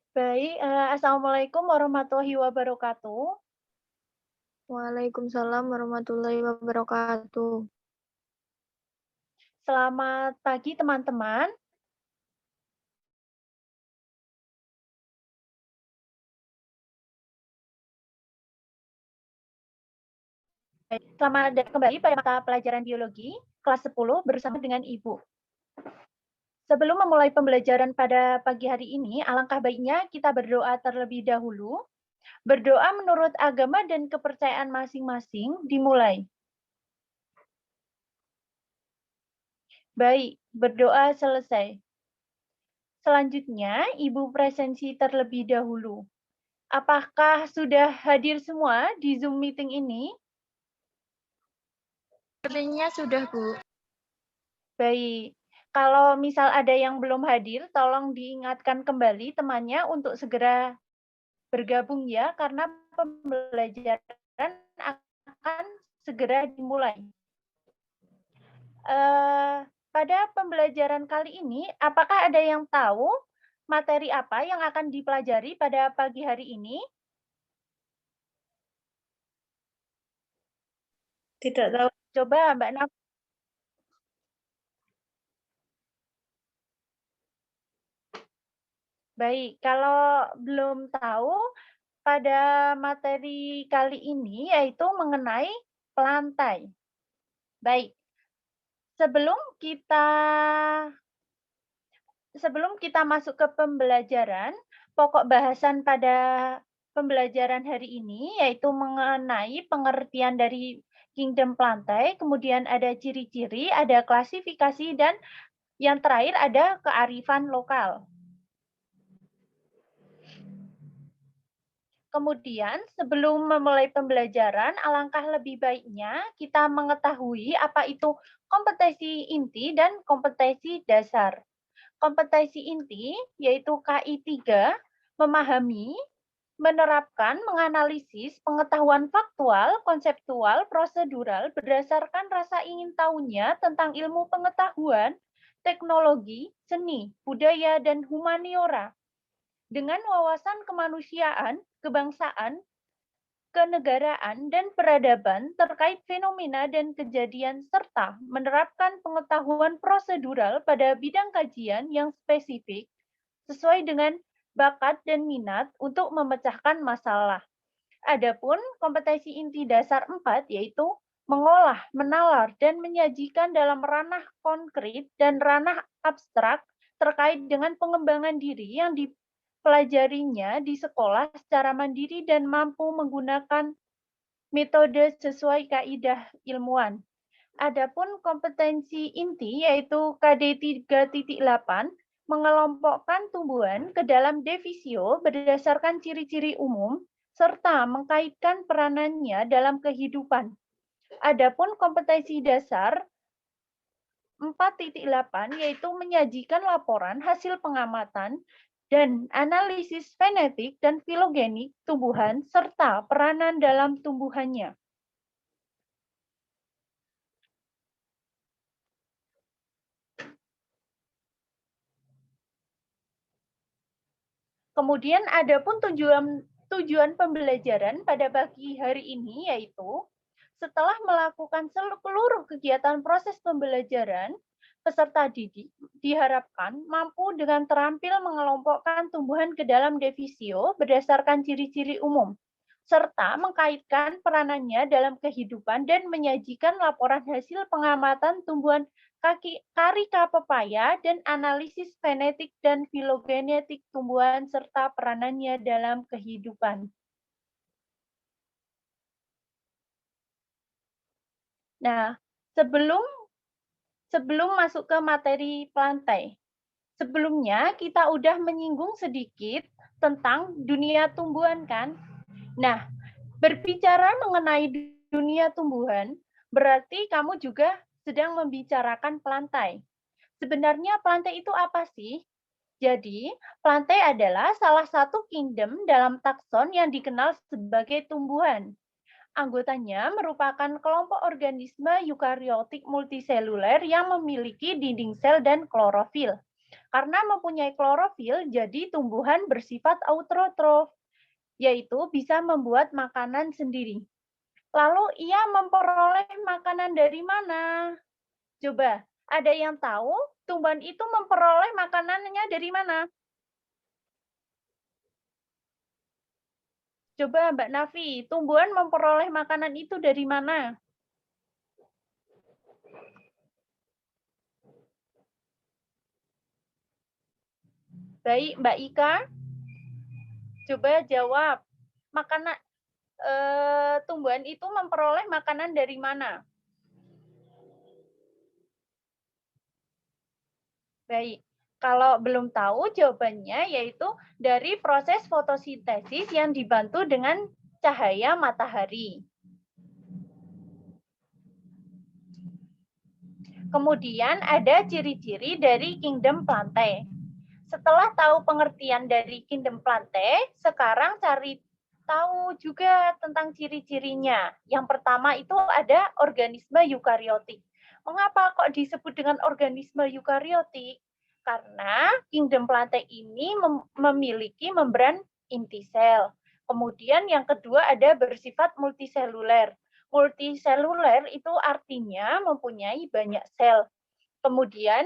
Baik, assalamualaikum warahmatullahi wabarakatuh. Waalaikumsalam warahmatullahi wabarakatuh. Selamat pagi teman-teman. Baik, selamat datang kembali pada mata pelajaran biologi kelas 10 bersama dengan Ibu. Sebelum memulai pembelajaran pada pagi hari ini, alangkah baiknya kita berdoa terlebih dahulu. Berdoa menurut agama dan kepercayaan masing-masing dimulai. Baik, berdoa selesai. Selanjutnya, Ibu presensi terlebih dahulu. Apakah sudah hadir semua di Zoom meeting ini? Sepertinya sudah, Bu. Baik, kalau misal ada yang belum hadir, tolong diingatkan kembali temannya untuk segera bergabung ya, karena pembelajaran akan segera dimulai. Pada pembelajaran kali ini, apakah ada yang tahu materi apa yang akan dipelajari pada pagi hari ini? Tidak tahu. Coba Mbak Naf. Baik, kalau belum tahu, pada materi kali ini yaitu mengenai pelantai. Baik, sebelum kita masuk ke pembelajaran, pokok bahasan pada pembelajaran hari ini yaitu mengenai pengertian dari kingdom pelantai, kemudian ada ciri-ciri, ada klasifikasi, dan yang terakhir ada kearifan lokal. Kemudian, sebelum memulai pembelajaran, alangkah lebih baiknya kita mengetahui apa itu kompetensi inti dan kompetensi dasar. Kompetensi inti yaitu KI 3, memahami, menerapkan, menganalisis pengetahuan faktual, konseptual, prosedural berdasarkan rasa ingin tahunya tentang ilmu pengetahuan, teknologi, seni, budaya, dan humaniora dengan wawasan kemanusiaan, kebangsaan, kenegaraan, dan peradaban terkait fenomena dan kejadian, serta menerapkan pengetahuan prosedural pada bidang kajian yang spesifik sesuai dengan bakat dan minat untuk memecahkan masalah. Adapun kompetensi inti dasar 4 yaitu mengolah, menalar, dan menyajikan dalam ranah konkret dan ranah abstrak terkait dengan pengembangan diri yang dipelajarinya di sekolah secara mandiri dan mampu menggunakan metode sesuai kaidah ilmuwan. Adapun kompetensi inti yaitu KD 3.8 mengelompokkan tumbuhan ke dalam divisio berdasarkan ciri-ciri umum serta mengkaitkan peranannya dalam kehidupan. Adapun kompetensi dasar 4.8 yaitu menyajikan laporan hasil pengamatan dan analisis fenetik dan filogenik tumbuhan serta peranan dalam tumbuhannya. Kemudian ada pun tujuan pembelajaran pada pagi hari ini yaitu setelah melakukan seluruh kegiatan proses pembelajaran, peserta didik diharapkan mampu dengan terampil mengelompokkan tumbuhan ke dalam divisio berdasarkan ciri-ciri umum, serta mengkaitkan peranannya dalam kehidupan dan menyajikan laporan hasil pengamatan tumbuhan karika pepaya dan analisis fenetik dan filogenetik tumbuhan serta peranannya dalam kehidupan. Nah, sebelum masuk ke materi pelantai, sebelumnya kita udah menyinggung sedikit tentang dunia tumbuhan kan? Nah, berbicara mengenai dunia tumbuhan, berarti kamu juga sedang membicarakan pelantai. Sebenarnya pelantai itu apa sih? Jadi, pelantai adalah salah satu kingdom dalam takson yang dikenal sebagai tumbuhan. Anggotanya merupakan kelompok organisme eukariotik multiseluler yang memiliki dinding sel dan klorofil. Karena mempunyai klorofil, jadi tumbuhan bersifat autotrof, yaitu bisa membuat makanan sendiri. Lalu ia memperoleh makanan dari mana? Coba, ada yang tahu tumbuhan itu memperoleh makanannya dari mana? Coba Mbak Nafi, tumbuhan memperoleh makanan itu dari mana? Baik, Mbak Ika, coba jawab. Makanan tumbuhan itu memperoleh makanan dari mana? Baik, kalau belum tahu jawabannya yaitu dari proses fotosintesis yang dibantu dengan cahaya matahari. Kemudian ada ciri-ciri dari kingdom Plantae. Setelah tahu pengertian dari kingdom Plantae, sekarang cari tahu juga tentang ciri-cirinya. Yang pertama itu ada organisme eukariotik. Mengapa kok disebut dengan organisme eukariotik? Karena kingdom Plantae ini memiliki membran inti sel. Kemudian yang kedua ada bersifat multiseluler. Multiseluler itu artinya mempunyai banyak sel. Kemudian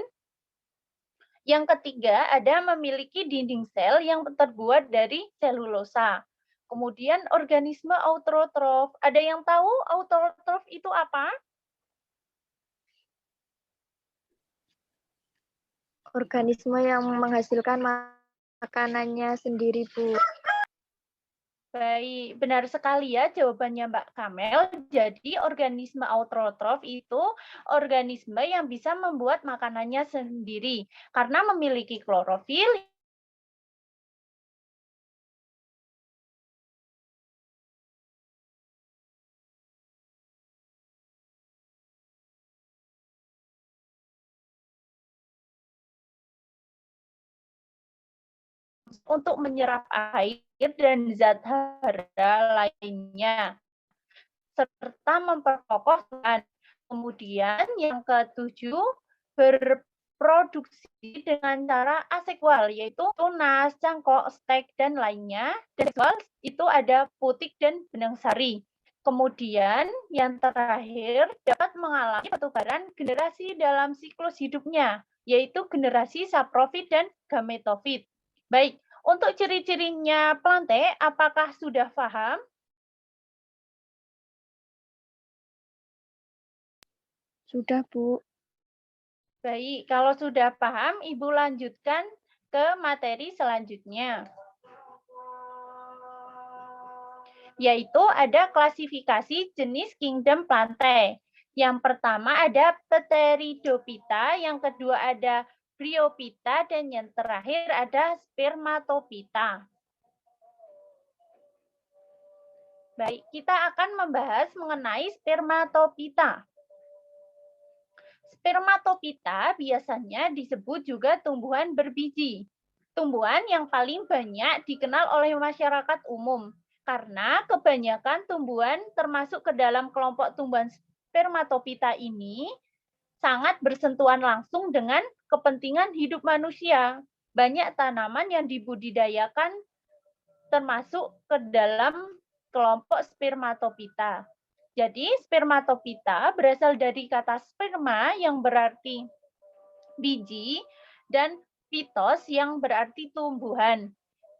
yang ketiga ada memiliki dinding sel yang terbuat dari selulosa. Kemudian organisme autotrof. Ada yang tahu autotrof itu apa? Organisme yang menghasilkan makanannya sendiri, Bu. Baik, benar sekali ya jawabannya Mbak Kamel. Jadi organisme autotrof itu organisme yang bisa membuat makanannya sendiri karena memiliki klorofil untuk menyerap air dan zat hara lainnya, serta memperkokoh tulang. Kemudian yang ketujuh, berproduksi dengan cara aseksual, yaitu tunas, cangkok, stek, dan lainnya. Dan seksual itu ada putik dan benang sari. Kemudian yang terakhir dapat mengalami pertukaran generasi dalam siklus hidupnya, yaitu generasi saprofit dan gametofit. Baik, untuk ciri-cirinya Plantae, apakah sudah paham? Sudah, Bu. Baik, kalau sudah paham, Ibu lanjutkan ke materi selanjutnya. Yaitu ada klasifikasi jenis kingdom Plantae. Yang pertama ada Pteridophyta, yang kedua ada Bryophyta, dan yang terakhir ada Spermatophyta. Baik, kita akan membahas mengenai Spermatophyta. Spermatophyta biasanya disebut juga tumbuhan berbiji. Tumbuhan yang paling banyak dikenal oleh masyarakat umum karena kebanyakan tumbuhan termasuk ke dalam kelompok tumbuhan Spermatophyta ini sangat bersentuhan langsung dengan kepentingan hidup manusia. Banyak tanaman yang dibudidayakan termasuk ke dalam kelompok Spermatophyta. Jadi Spermatophyta berasal dari kata sperma yang berarti biji dan phytos yang berarti tumbuhan.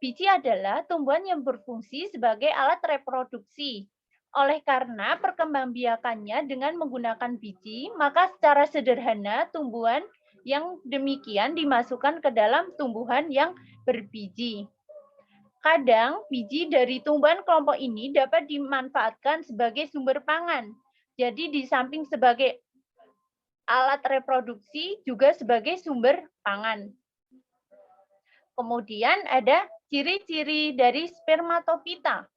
Biji adalah tumbuhan yang berfungsi sebagai alat reproduksi. Oleh karena perkembangbiakannya dengan menggunakan biji, maka secara sederhana tumbuhan yang demikian dimasukkan ke dalam tumbuhan yang berbiji. Kadang biji dari tumbuhan kelompok ini dapat dimanfaatkan sebagai sumber pangan. Jadi di samping sebagai alat reproduksi juga sebagai sumber pangan. Kemudian ada ciri-ciri dari Spermatophyta.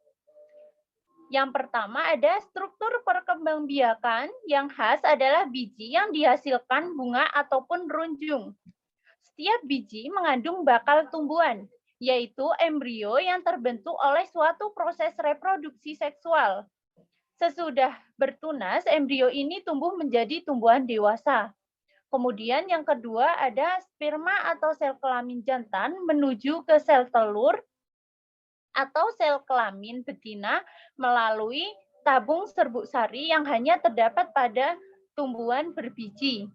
Yang pertama ada struktur perkembangbiakan yang khas adalah biji yang dihasilkan bunga ataupun runjung. Setiap biji mengandung bakal tumbuhan, yaitu embrio yang terbentuk oleh suatu proses reproduksi seksual. Sesudah bertunas, embrio ini tumbuh menjadi tumbuhan dewasa. Kemudian yang kedua ada sperma atau sel kelamin jantan menuju ke sel telur atau sel kelamin betina melalui tabung serbuk sari yang hanya terdapat pada tumbuhan berbiji.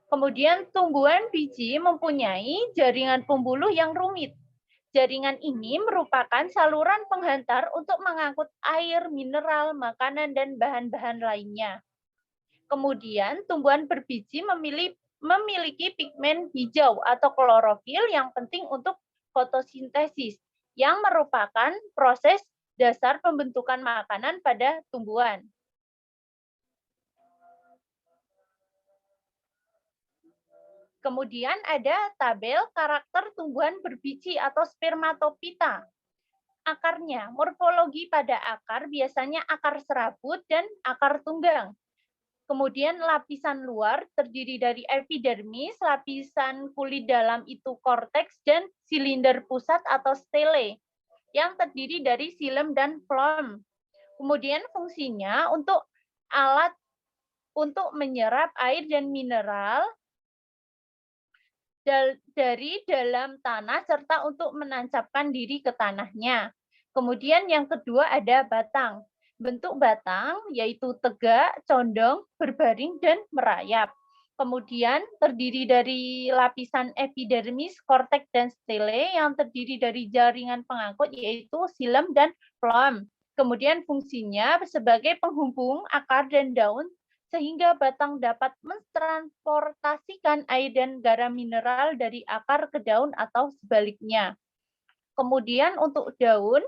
Kemudian tumbuhan biji mempunyai jaringan pembuluh yang rumit. Jaringan ini merupakan saluran penghantar untuk mengangkut air, mineral, makanan, dan bahan-bahan lainnya. Kemudian tumbuhan berbiji memiliki pigmen hijau atau klorofil yang penting untuk fotosintesis, yang merupakan proses dasar pembentukan makanan pada tumbuhan. Kemudian ada tabel karakter tumbuhan berbiji atau spermatopita. Akarnya, morfologi pada akar biasanya akar serabut dan akar tunggang. Kemudian lapisan luar terdiri dari epidermis, lapisan kulit dalam itu korteks, dan silinder pusat atau stele yang terdiri dari xilem dan phloem. Kemudian fungsinya untuk alat untuk menyerap air dan mineral dari dalam tanah serta untuk menancapkan diri ke tanahnya. Kemudian yang kedua ada batang. Bentuk batang yaitu tegak, condong, berbaring, dan merayap. Kemudian terdiri dari lapisan epidermis, korteks, dan stele yang terdiri dari jaringan pengangkut yaitu xilem dan phloem. Kemudian fungsinya sebagai penghubung akar dan daun sehingga batang dapat mentransportasikan air dan garam mineral dari akar ke daun atau sebaliknya. Kemudian untuk daun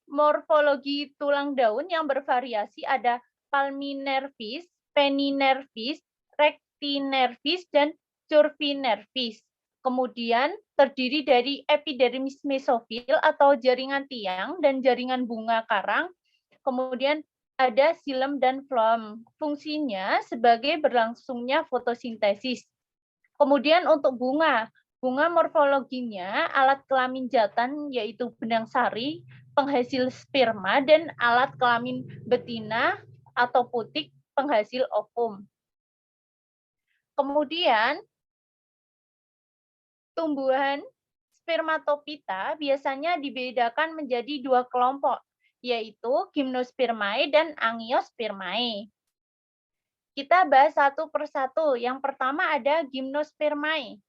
morfologi tulang daun yang bervariasi ada palminervis, peninervis, rectinervis, dan curvinervis. Kemudian terdiri dari epidermis mesofil atau jaringan tiang dan jaringan bunga karang. Kemudian ada xilem dan phloem. Fungsinya sebagai berlangsungnya fotosintesis. Kemudian untuk bunga morfologinya alat kelamin jantan yaitu benang sari, penghasil sperma, dan alat kelamin betina atau putik penghasil ovum. Kemudian tumbuhan spermatopita biasanya dibedakan menjadi dua kelompok, yaitu gymnospermae dan angiospermae. Kita bahas satu persatu. Yang pertama ada gymnospermae.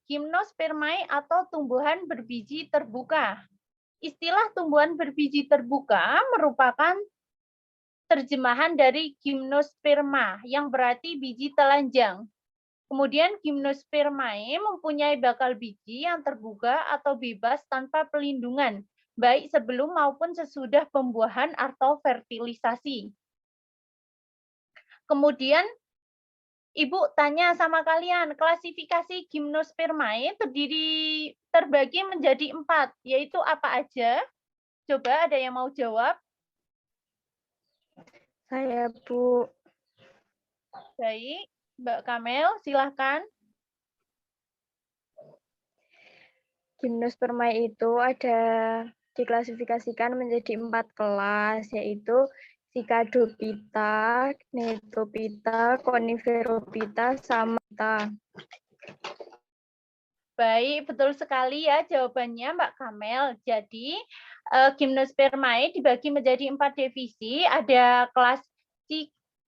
Gymnospermae atau tumbuhan berbiji terbuka. Istilah tumbuhan berbiji terbuka merupakan terjemahan dari gymnosperma yang berarti biji telanjang. Kemudian gymnospermae mempunyai bakal biji yang terbuka atau bebas tanpa pelindungan, baik sebelum maupun sesudah pembuahan atau fertilisasi. Kemudian Ibu tanya sama kalian, klasifikasi gymnospermae terbagi menjadi 4, yaitu apa aja? Coba ada yang mau jawab? Saya, Bu. Baik, Mbak Kamel, silahkan. Gymnospermae itu ada diklasifikasikan menjadi 4 kelas, yaitu Cicadophyta, Gnetophyta, Coniferophyta, sama Phyta. Baik, betul sekali ya jawabannya Mbak Kamel. Jadi, gymnospermae dibagi menjadi 4 divisi, ada kelas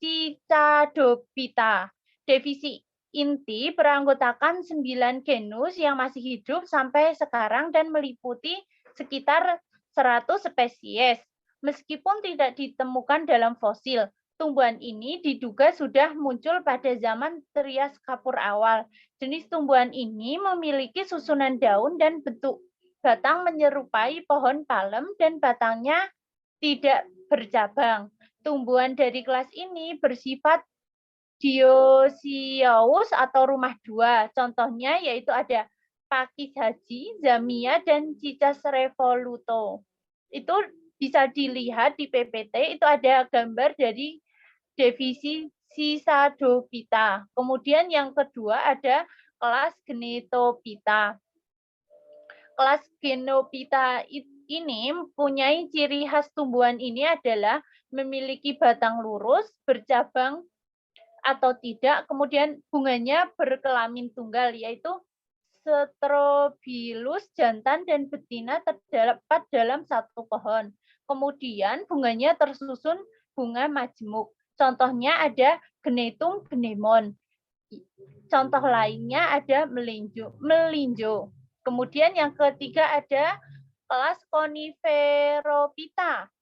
Cicadophyta. Divisi inti beranggotakan 9 genus yang masih hidup sampai sekarang dan meliputi sekitar 100 spesies. Meskipun tidak ditemukan dalam fosil, tumbuhan ini diduga sudah muncul pada zaman Trias Kapur awal. Jenis tumbuhan ini memiliki susunan daun dan bentuk batang menyerupai pohon palem dan batangnya tidak bercabang. Tumbuhan dari kelas ini bersifat dioecious atau rumah dua. Contohnya yaitu ada Pakis haji, zamia, dan Cicas revoluto. Itu bisa dilihat di PPT, itu ada gambar dari divisi Cicadophyta. Kemudian yang kedua ada kelas Gnetophyta. Kelas Gnetophyta ini mempunyai ciri khas tumbuhan ini adalah memiliki batang lurus, bercabang atau tidak. Kemudian bunganya berkelamin tunggal, yaitu strobilus jantan dan betina terdapat dalam satu pohon. Kemudian bunganya tersusun bunga majemuk. Contohnya ada genetum genemon. Contoh lainnya ada melinjo. Kemudian yang ketiga ada kelas Coniferophyta.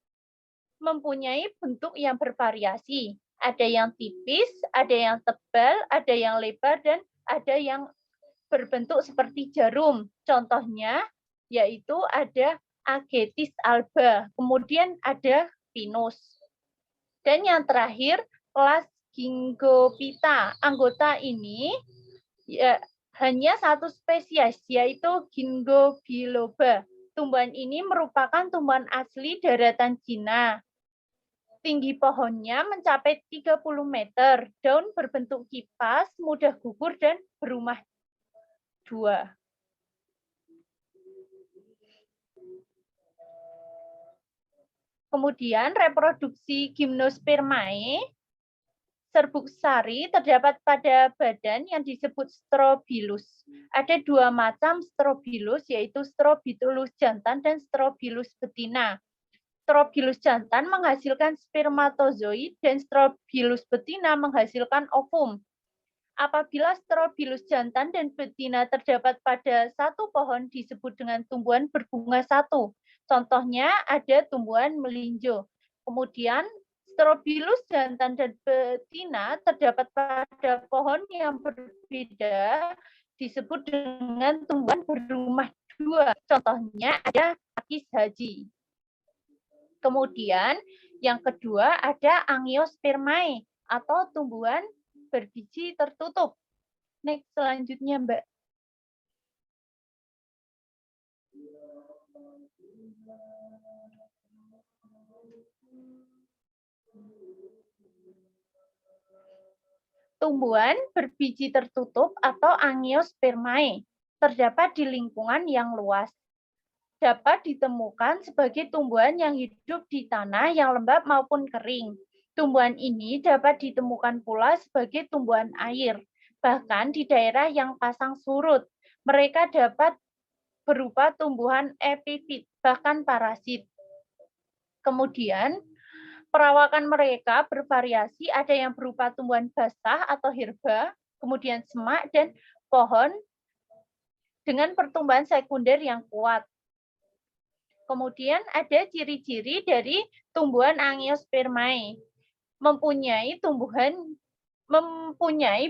Mempunyai bentuk yang bervariasi. Ada yang tipis, ada yang tebal, ada yang lebar, dan ada yang berbentuk seperti jarum. Contohnya yaitu ada Agetis alba, kemudian ada Pinus. Dan yang terakhir kelas Gingophyta. Anggota ini ya, hanya satu spesies, yaitu Ginkgo biloba. Tumbuhan ini merupakan tumbuhan asli daratan Cina. Tinggi pohonnya mencapai 30 meter, daun berbentuk kipas, mudah gugur, dan berumah dua. Kemudian reproduksi Gymnospermae serbuk sari terdapat pada badan yang disebut strobilus. Ada dua macam strobilus, yaitu strobilus jantan dan strobilus betina. Strobilus jantan menghasilkan spermatozoid dan strobilus betina menghasilkan ovum. Apabila strobilus jantan dan betina terdapat pada satu pohon disebut dengan tumbuhan berbunga satu. Contohnya ada tumbuhan melinjo. Kemudian strobilus jantan dan betina terdapat pada pohon yang berbeda disebut dengan tumbuhan berumah dua. Contohnya ada pakis haji. Kemudian yang kedua ada Angiospermae atau tumbuhan berbiji tertutup. Next, selanjutnya Mbak. Tumbuhan berbiji tertutup atau Angiospermae terdapat di lingkungan yang luas. Dapat ditemukan sebagai tumbuhan yang hidup di tanah yang lembab maupun kering. Tumbuhan ini dapat ditemukan pula sebagai tumbuhan air, bahkan di daerah yang pasang surut. Mereka dapat berupa tumbuhan epifit, bahkan parasit. Kemudian, perawakan mereka bervariasi, ada yang berupa tumbuhan basah atau herba, kemudian semak dan pohon dengan pertumbuhan sekunder yang kuat. Kemudian ada ciri-ciri dari tumbuhan Angiospermae. Mempunyai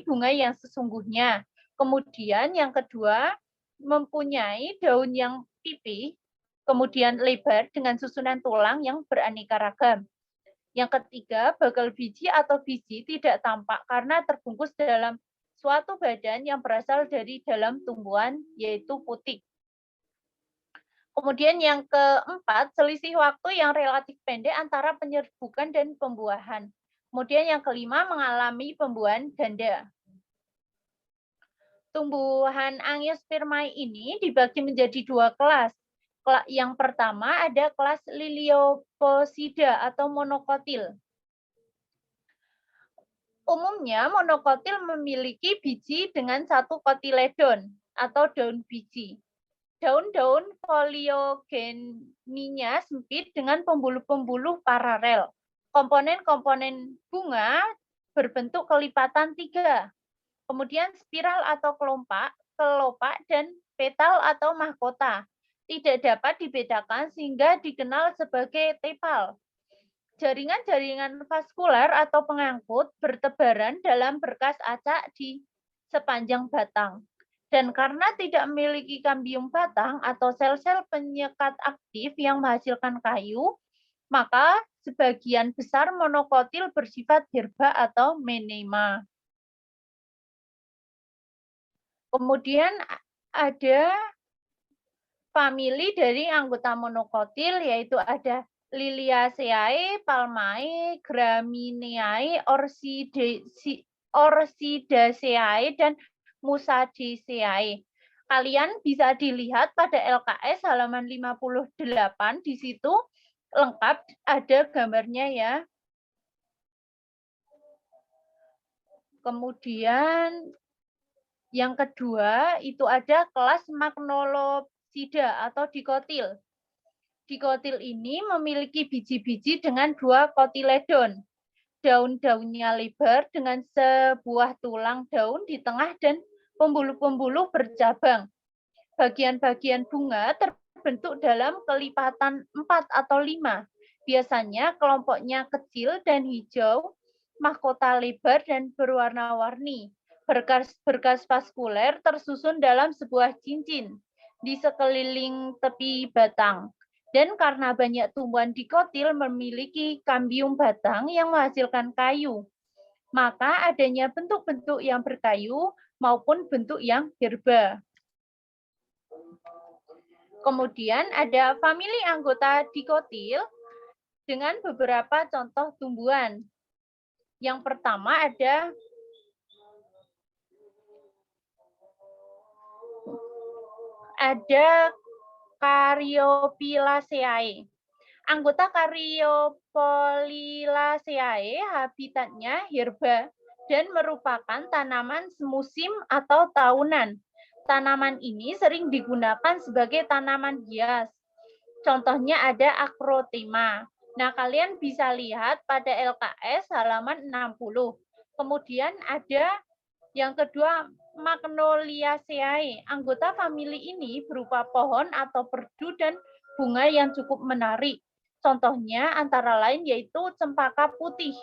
bunga yang sesungguhnya. Kemudian yang kedua, mempunyai daun yang pipih, kemudian lebar dengan susunan tulang yang beraneka ragam. Yang ketiga, bakal biji atau biji tidak tampak karena terbungkus dalam suatu badan yang berasal dari dalam tumbuhan, yaitu putik. Kemudian yang keempat, selisih waktu yang relatif pendek antara penyerbukan dan pembuahan. Kemudian yang kelima, mengalami pembuahan ganda. Tumbuhan Angiospermae ini dibagi menjadi dua kelas. Yang pertama ada kelas Lilioposida atau monokotil. Umumnya monokotil memiliki biji dengan satu kotiledon atau daun biji. Daun-daun foliogeninya sempit dengan pembuluh-pembuluh paralel. Komponen-komponen bunga berbentuk kelipatan 3. Kemudian spiral atau kelopak, dan petal atau mahkota. Tidak dapat dibedakan sehingga dikenal sebagai tepal. Jaringan-jaringan vaskular atau pengangkut bertebaran dalam berkas acak di sepanjang batang. Dan karena tidak memiliki kambium batang atau sel-sel penyekat aktif yang menghasilkan kayu, maka sebagian besar monokotil bersifat herba atau menema. Kemudian ada famili dari anggota monokotil, yaitu ada Liliaceae, Palmae, Gramineae, Orchidaceae, dan Musaceae. Kalian bisa dilihat pada LKS halaman 58, di situ lengkap ada gambarnya ya. Kemudian yang kedua itu ada kelas Magnolopsida atau dikotil. Dikotil ini memiliki biji-biji dengan 2 kotiledon. Daun-daunnya lebar dengan sebuah tulang daun di tengah dan pembuluh-pembuluh bercabang. Bagian-bagian bunga terbentuk dalam kelipatan 4 atau 5. Biasanya kelompoknya kecil dan hijau, mahkota lebar dan berwarna-warni. Berkas-berkas vaskuler tersusun dalam sebuah cincin di sekeliling tepi batang. Dan karena banyak tumbuhan dikotil memiliki kambium batang yang menghasilkan kayu, maka adanya bentuk-bentuk yang berkayu maupun bentuk yang herba. Kemudian ada famili anggota dikotil dengan beberapa contoh tumbuhan. Yang pertama ada Caryophyllaceae. Anggota Caryophyllaceae habitatnya herba dan merupakan tanaman semusim atau tahunan. Tanaman ini sering digunakan sebagai tanaman hias. Contohnya ada Acrotema. Nah, kalian bisa lihat pada LKS halaman 60. Kemudian ada yang kedua, Magnoliaceae. Anggota famili ini berupa pohon atau perdu dan bunga yang cukup menarik. Contohnya antara lain yaitu cempaka putih.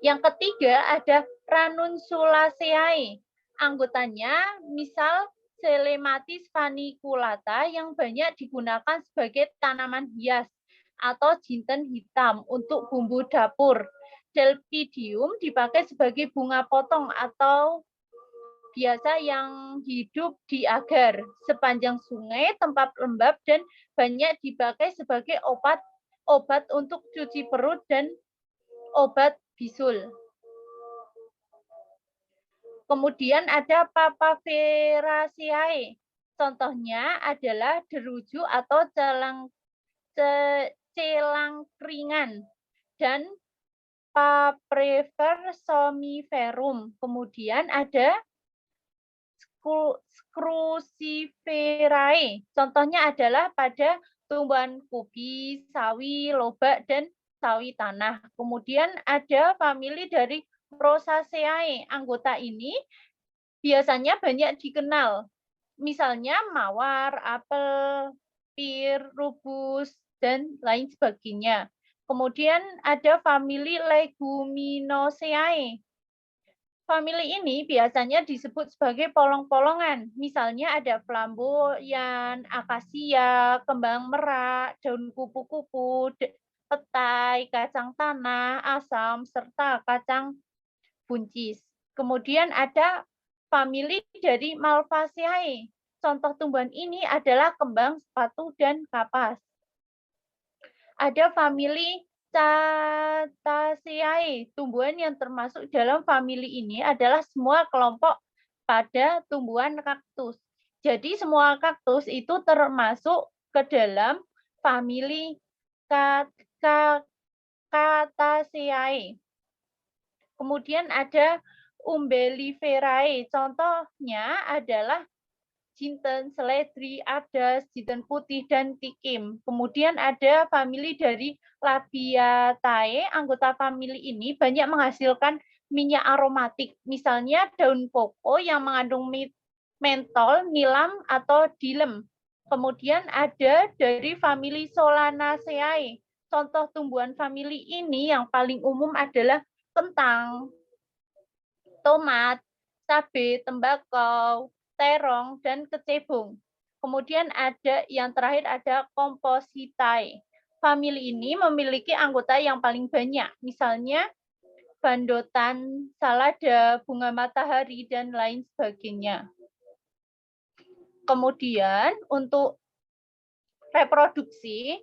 Yang ketiga ada Ranunculaceae. Anggotanya misal Celematis paniculata yang banyak digunakan sebagai tanaman hias atau jinten hitam untuk bumbu dapur. Delphidium dipakai sebagai bunga potong atau biasa yang hidup di agar sepanjang sungai, tempat lembab, dan banyak dipakai sebagai obat untuk cuci perut dan obat bisul. Kemudian ada Papaveraceae. Contohnya adalah deruju atau celangkringan dan Papaver somniferum. Kemudian ada Cruciferae. Contohnya adalah pada tumbuhan kubi, sawi, lobak, dan sawi tanah. Kemudian ada famili dari Rosaceae. Anggota ini biasanya banyak dikenal. Misalnya mawar, apel, pir, rubus, dan lain sebagainya. Kemudian ada famili Leguminosae. Famili ini biasanya disebut sebagai polong-polongan. Misalnya ada flamboyan, akasia, kembang merak, daun kupu-kupu, petai, kacang tanah, asam, serta kacang buncis. Kemudian ada famili dari Malvaceae. Contoh tumbuhan ini adalah kembang sepatu dan kapas. Ada famili Cataceae. Tumbuhan yang termasuk dalam famili ini adalah semua kelompok pada tumbuhan kaktus. Jadi semua kaktus itu termasuk ke dalam famili Cataceae. Kemudian ada Umbelliferae. Contohnya adalah jinten, seledri, adas, jinten putih, dan tikim. Kemudian ada famili dari Labiatae. Anggota famili ini banyak menghasilkan minyak aromatik. Misalnya daun koko yang mengandung mentol, nilam, atau dilem. Kemudian ada dari famili Solanaceae. Contoh tumbuhan famili ini yang paling umum adalah kentang, tomat, cabai, tembakau, terong, dan kecebong. Kemudian ada yang terakhir ada Compositae. Famili ini memiliki anggota yang paling banyak, misalnya bandotan, salada, bunga matahari, dan lain sebagainya. Kemudian untuk reproduksi,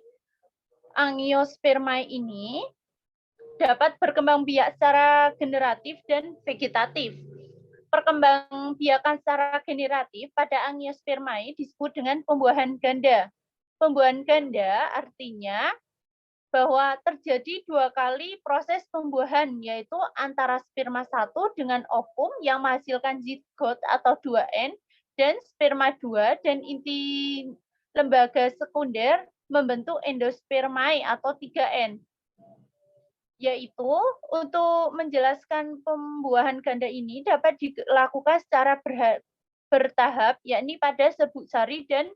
Angiospermae ini dapat berkembang biak secara generatif dan vegetatif. Perkembangbiakan secara generatif pada Angiospermae disebut dengan pembuahan ganda. Pembuahan ganda artinya bahwa terjadi 2 kali proses pembuahan, yaitu antara sperma 1 dengan ovum yang menghasilkan zigot atau 2N, dan sperma 2 dan inti lembaga sekunder membentuk endospermae atau 3N. Yaitu untuk menjelaskan pembuahan ganda ini dapat dilakukan secara bertahap, yakni pada serbuk sari dan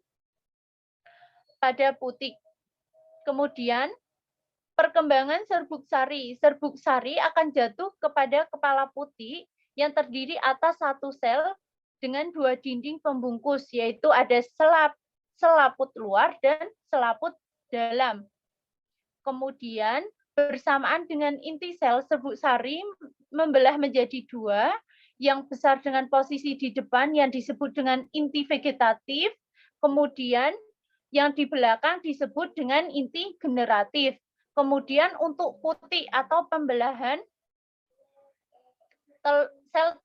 pada putik. Kemudian perkembangan serbuk sari. Serbuk sari akan jatuh kepada kepala putik yang terdiri atas satu sel dengan 2 dinding pembungkus, yaitu ada selaput luar dan selaput dalam. Kemudian bersamaan dengan inti sel, serbuk sari membelah menjadi 2, yang besar dengan posisi di depan yang disebut dengan inti vegetatif, kemudian yang di belakang disebut dengan inti generatif. Kemudian untuk putik atau pembelahan sel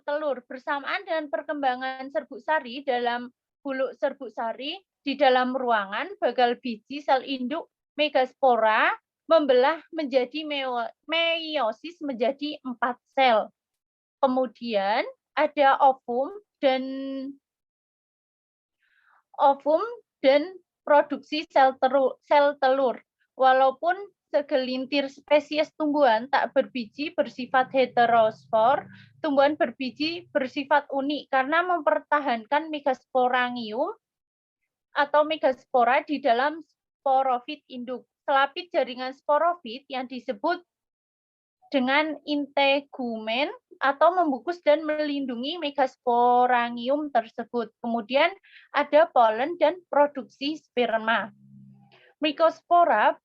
telur bersamaan dengan perkembangan serbuk sari dalam buluk serbuk sari di dalam ruangan, bagal biji sel induk megaspora membelah menjadi meiosis menjadi 4 sel. Kemudian ada ovum dan produksi sel telur. Walaupun segelintir spesies tumbuhan tak berbiji bersifat heterosfor, tumbuhan berbiji bersifat unik karena mempertahankan megasporangium atau megaspora di dalam sporofit induk. Selapit jaringan sporofit yang disebut dengan integumen atau membungkus dan melindungi megasporangium tersebut. Kemudian ada polen dan produksi sperma. Mycospora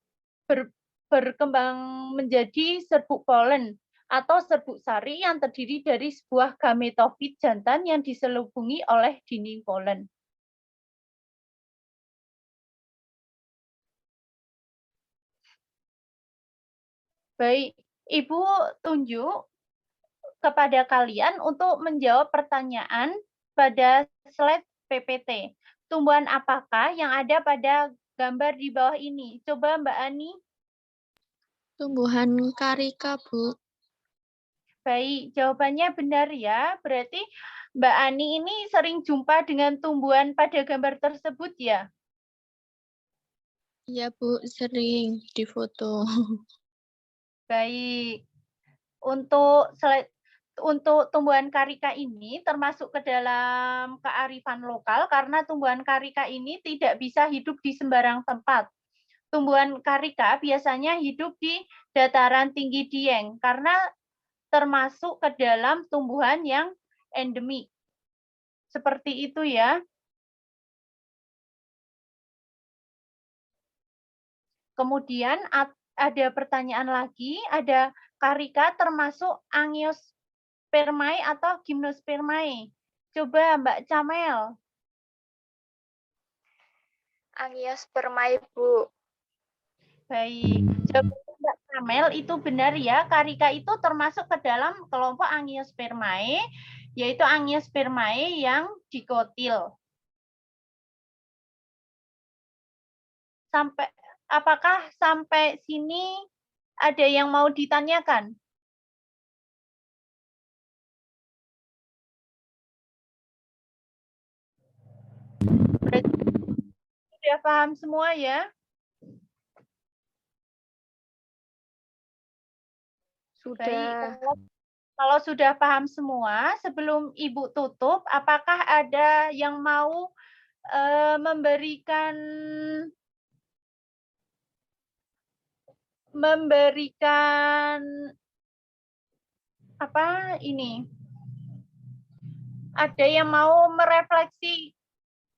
berkembang menjadi serbuk polen atau serbuk sari yang terdiri dari sebuah gametofit jantan yang diselubungi oleh dinding polen. Baik, Ibu tunjuk kepada kalian untuk menjawab pertanyaan pada slide PPT. Tumbuhan apakah yang ada pada gambar di bawah ini? Coba Mbak Ani. Tumbuhan karika, Bu. Baik, jawabannya benar ya. Berarti Mbak Ani ini sering jumpa dengan tumbuhan pada gambar tersebut ya? Iya, Bu, sering difoto. Baik. Untuk tumbuhan karika ini termasuk ke dalam kearifan lokal karena tumbuhan karika ini tidak bisa hidup di sembarang tempat. Tumbuhan karika biasanya hidup di dataran tinggi Dieng karena termasuk ke dalam tumbuhan yang endemik. Seperti itu ya. Kemudian ada pertanyaan lagi, ada karika termasuk Angiospermae atau Gymnospermae. Coba Mbak Camel. Angiospermae, Bu. Baik, jawaban Mbak Camel itu benar ya. Karika itu termasuk ke dalam kelompok Angiospermae, yaitu Angiospermae yang dikotil. Apakah sampai sini ada yang mau ditanyakan? Sudah paham semua ya? Sudah. Baik, kalau sudah paham semua, sebelum Ibu tutup, apakah ada yang mau memberikan apa ini? Ada yang mau merefleksi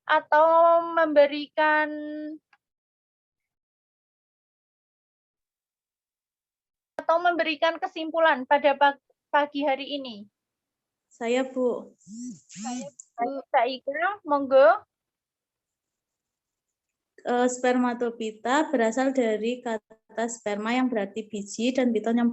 atau memberikan kesimpulan pada pagi hari ini? Saya, Bu. Saya monggo. Spermatopita berasal dari kata sperma yang berarti biji dan piton yang